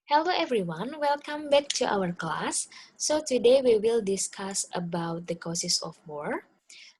Hello everyone, welcome back to our class. So today we will discuss about the causes of war.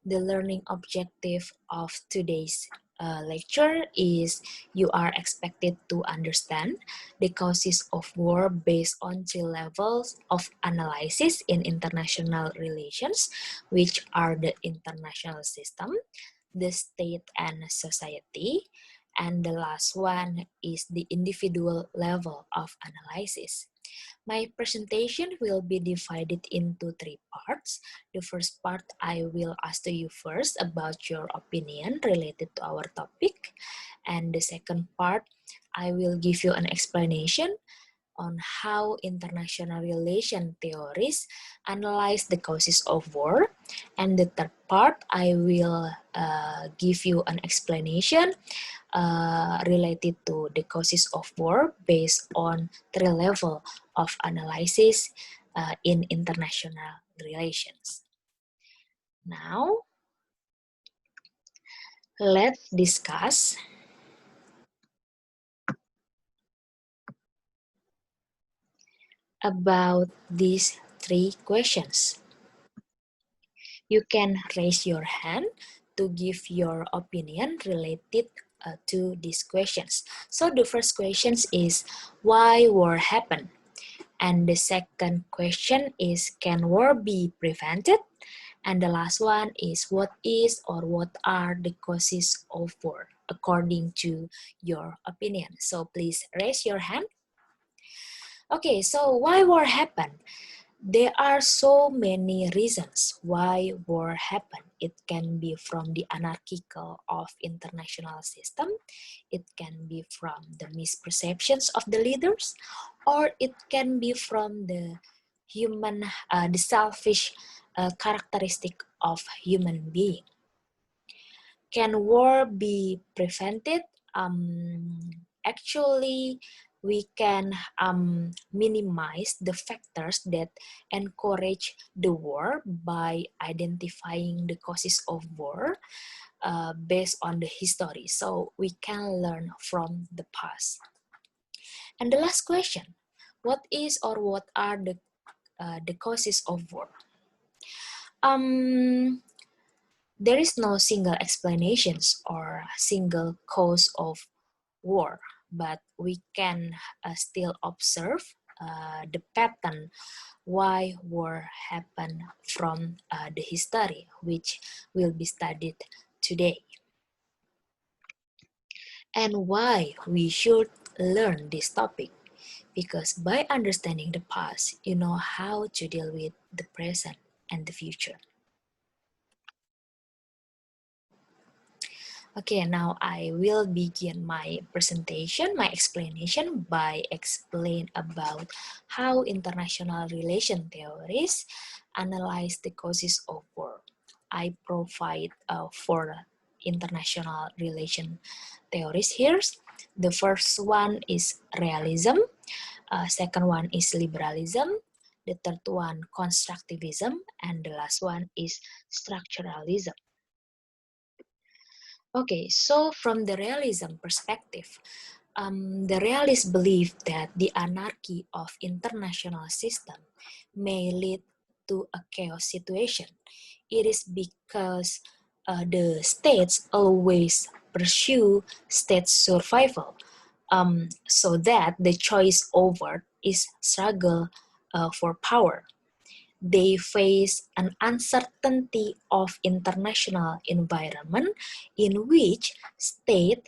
The learning objective of today's lecture is you are expected to understand the causes of war based on three levels of analysis in international relations, which are the international system, the state and society, and the last one is the individual level of analysis. My presentation will be divided into three parts. The first part, I will ask you first about your opinion related to our topic. And the second part, I will give you an explanation on how international relation theories analyze the causes of war. And the third part, I will give you an explanation related to the causes of war based on three level of analysis in international relations. Now, let's discuss about these three questions. You can raise your hand to give your opinion related to these questions. So the first question is, why war happened? And the second question is, can war be prevented? And the last one is, what is or what are the causes of war according to your opinion? So please raise your hand. Okay, so why war happened? There are so many reasons why war happened. It can be from the anarchical of international system. It can be from the misperceptions of the leaders, or it can be from the the selfish characteristic of human being. Can war be prevented? Actually, we can minimize the factors that encourage the war by identifying the causes of war based on the history. So we can learn from the past. And the last question, what is or what are the causes of war? There is no single explanations or single cause of war, but we can still observe the pattern why war happened from the history, which will be studied today. And why we should learn this topic, because by understanding the past, you know how to deal with the present and the future. Okay, now I will begin my presentation, my explanation by explain about how international relation theories analyze the causes of war. I provide four international relation theories here. The first one is realism, second one is liberalism, the third one constructivism, and the last one is structuralism. Okay, so from the realism perspective, the realists believe that the anarchy of international system may lead to a chaos situation. It is because the states always pursue state survival, so that the choice over is struggle for power. They face an uncertainty of international environment in which state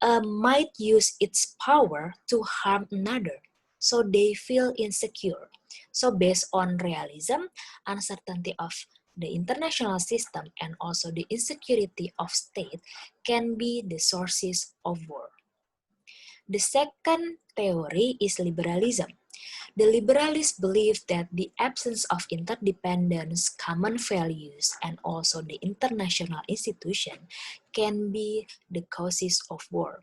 might use its power to harm another. So they feel insecure. So based on realism, uncertainty of the international system and also the insecurity of state can be the sources of war. The second theory is liberalism. The liberalists believe that the absence of interdependence, common values, and also the international institution can be the causes of war,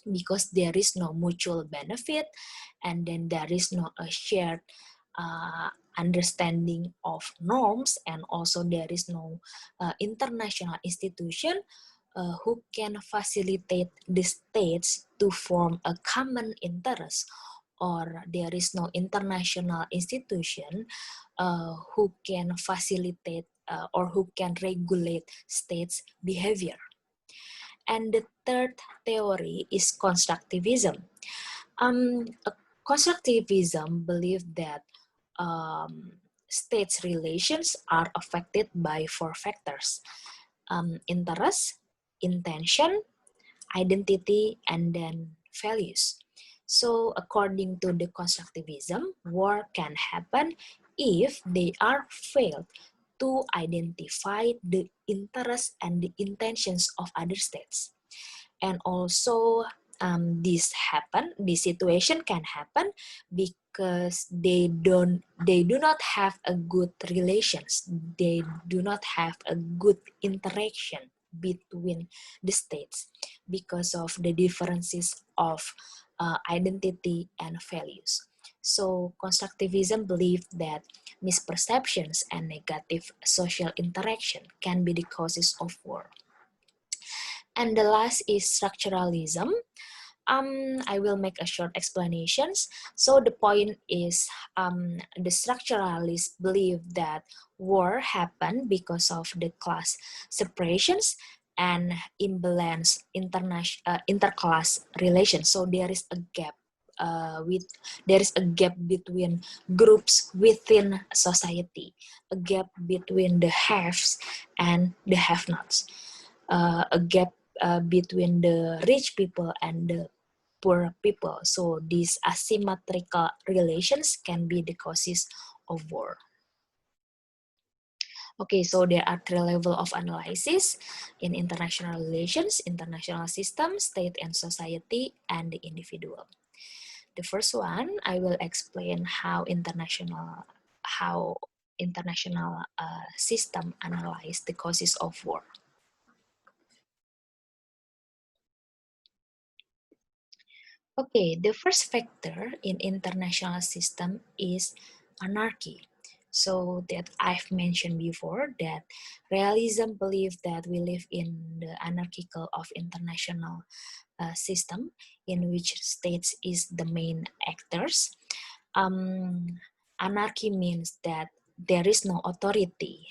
because there is no mutual benefit, and then there is no a shared understanding of norms, and also there is no international institution who can facilitate the states to form a common interest or there is no international institution who can facilitate or who can regulate states' behavior. And the third theory is constructivism. Um, uh, Constructivism believes that states' relations are affected by four factors: interest, intention, identity, and then values. So, according to the constructivism, war can happen if they are failed to identify the interests and the intentions of other states. And also, this situation can happen because they do not have a good relations. They do not have a good interaction between the states because of the differences of identity and values. So constructivism believes that misperceptions and negative social interaction can be the causes of war. And the last is structuralism. I will make a short explanations. So the point is, the structuralists believe that war happened because of the class separations and imbalance interclass relations. So there is a gap between groups within society, a gap between the haves and the have-nots, a gap between the rich people and the poor people. So these asymmetrical relations can be the causes of war. Okay, so there are three levels of analysis in international relations: international system, state and society, and the individual. The first one, I will explain how international system analyze the causes of war. Okay, the first factor in international system is anarchy. So that I've mentioned before that realism believes that we live in the anarchical of international system in which states is the main actors. Um, Anarchy means that there is no authority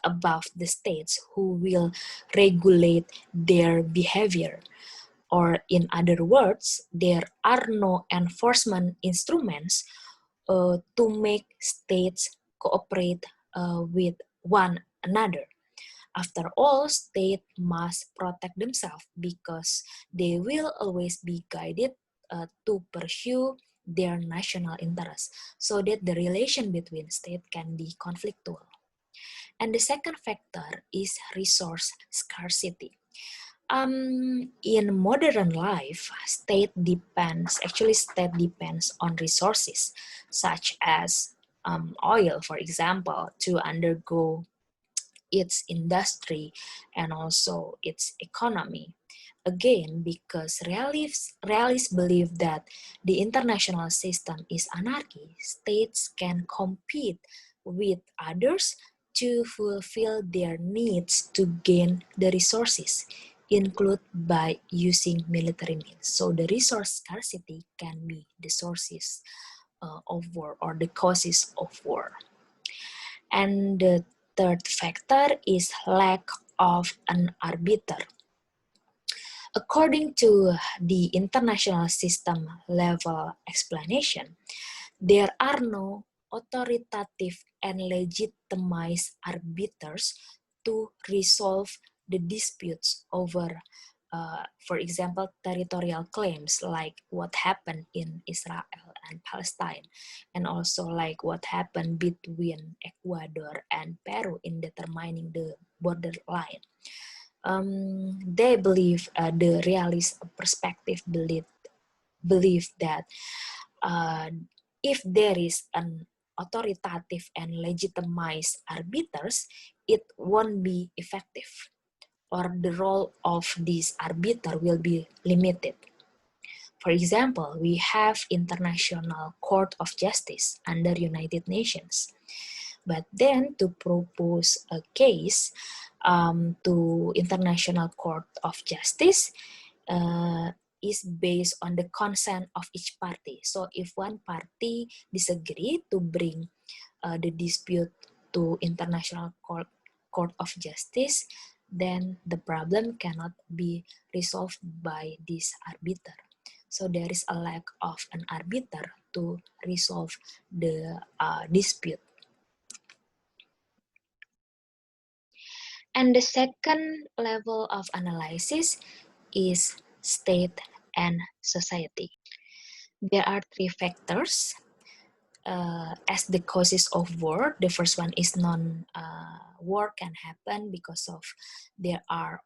above the states who will regulate their behavior, or in other words, there are no enforcement instruments to make states cooperate with one another. After all, states must protect themselves because they will always be guided to pursue their national interests, so that the relation between states can be conflictual. And the second factor is resource scarcity. In modern life, state depends on resources such as oil, for example, to undergo its industry and also its economy. Again, because realists believe that the international system is anarchy, states can compete with others to fulfill their needs to gain the resources, include by using military means. So the resource scarcity can be the sources of war or the causes of war. And the third factor is lack of an arbiter. According to the international system level explanation, there are no authoritative and legitimized arbiters to resolve the disputes over, for example, territorial claims like what happened in Israel and Palestine, and also like what happened between Ecuador and Peru in determining the borderline. They believe the realist perspective believe that uh, if there is an authoritative and legitimized arbiters, it won't be effective, or the role of this arbiter will be limited. For example, we have International Court of Justice under United Nations. But then to propose a case to International Court of Justice, uh, is based on the consent of each party. So if one party disagree to bring the dispute to International Court of Justice, then the problem cannot be resolved by this arbiter. So there is a lack of an arbiter to resolve the dispute. And the second level of analysis is state and society. There are three factors as the causes of war. The first one is war can happen because of there are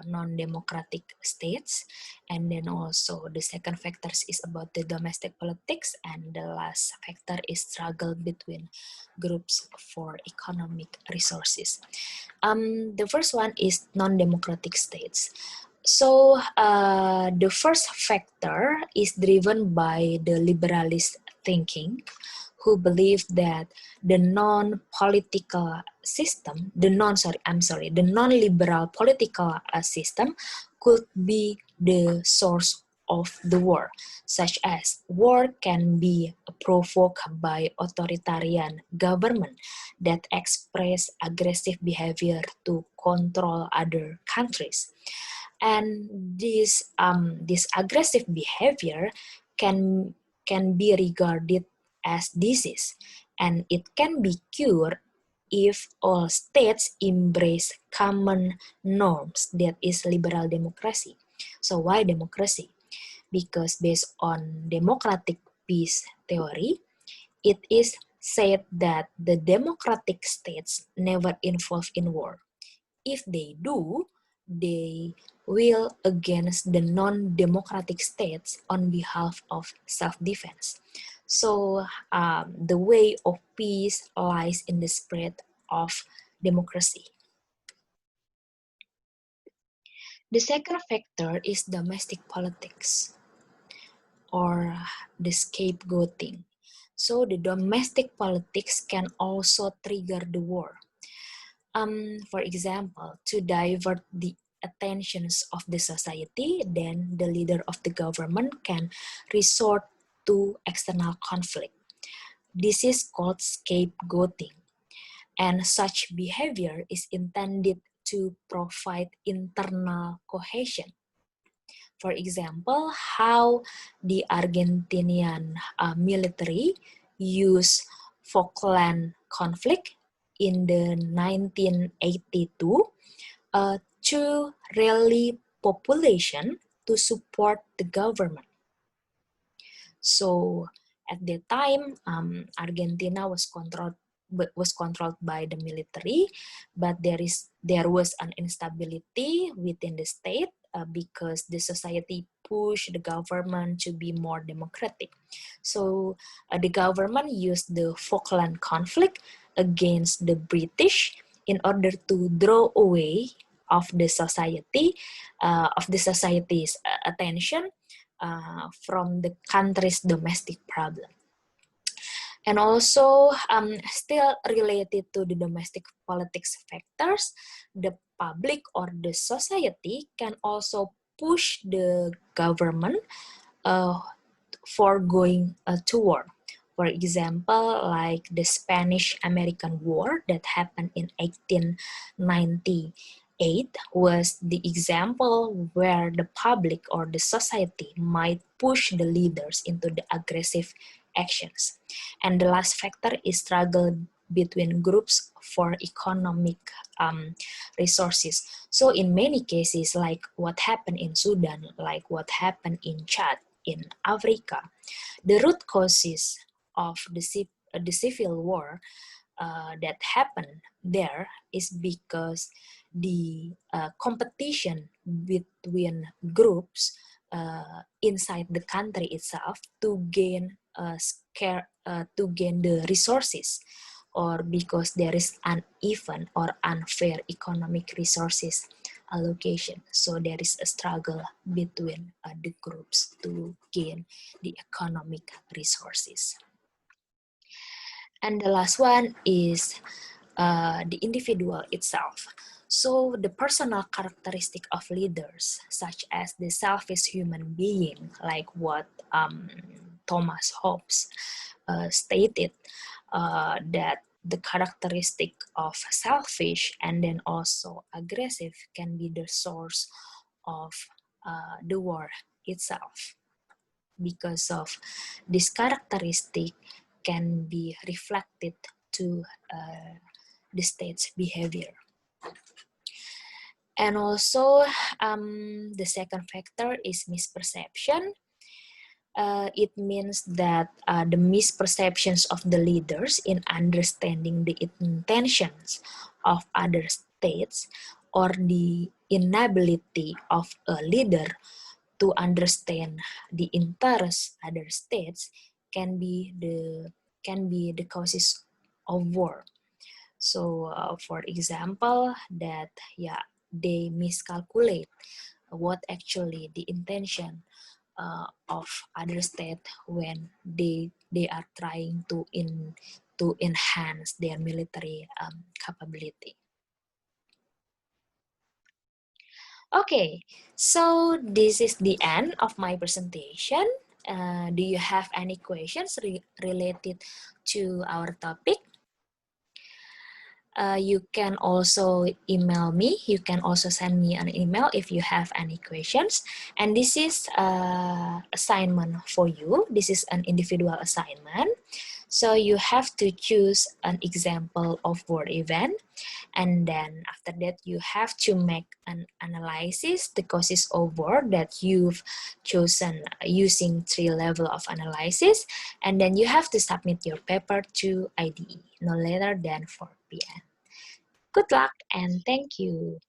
non-democratic states, and then also the second factor is about the domestic politics, and the last factor is struggle between groups for economic resources. The first one is non-democratic states. So the first factor is driven by the liberalist thinking, who believe that the non-political system, the non-liberal political system could be the source of the war, such as war can be provoked by authoritarian government that express aggressive behavior to control other countries. And this aggressive behavior can be regarded as disease, and it can be cured if all states embrace common norms, that is liberal democracy. So why democracy? Because based on democratic peace theory, it is said that the democratic states never involve in war. If they do, they will against the non-democratic states on behalf of self-defense. So the way of peace lies in the spread of democracy. The second factor is domestic politics, or the scapegoating. So the domestic politics can also trigger the war. For example, to divert the attentions of the society, then the leader of the government can resort to external conflict. This is called scapegoating, and such behavior is intended to provide internal cohesion. For example, how the Argentinian military used Falkland conflict in the 1982 to rally population to support the government. So at that time, Argentina was controlled by the military, but there was an instability within the state because the society pushed the government to be more democratic. So the government used the Falkland conflict against the British in order to draw away of the society's attention from the country's domestic problem. And also, still related to the domestic politics factors, the public or the society can also push the government for going to war. For example, like the Spanish-American War that happened in 1898 was the example where the public or the society might push the leaders into the aggressive actions. And the last factor is struggle between groups for economic resources. So in many cases, like what happened in Sudan, like what happened in Chad, in Africa, the root causes of the civil war that happened there is because the competition between groups inside the country itself to gain the resources, or because there is uneven or unfair economic resources allocation. So there is a struggle between the groups to gain the economic resources. And the last one is the individual itself. So the personal characteristic of leaders, such as the selfish human being, like what Thomas Hobbes stated, that the characteristic of selfish and then also aggressive can be the source of the war itself, because of this characteristic can be reflected to the state's behavior. And also, the second factor is misperception. It means that the misperceptions of the leaders in understanding the intentions of other states, or the inability of a leader to understand the interests other states can be the causes of war. So, for example, that they miscalculate what actually the intention of other state when they are trying to enhance their military capability. Okay, so this is the end of my presentation. Do you have any questions related to our topic? You can also email me. You can also send me an email if you have any questions. And this is assignment for you. This is an individual assignment. So you have to choose an example of word event. And then after that, you have to make an analysis, the causes of war that you've chosen using 3 level of analysis. And then you have to submit your paper to IDE no later than 4 p.m. Good luck and thank you.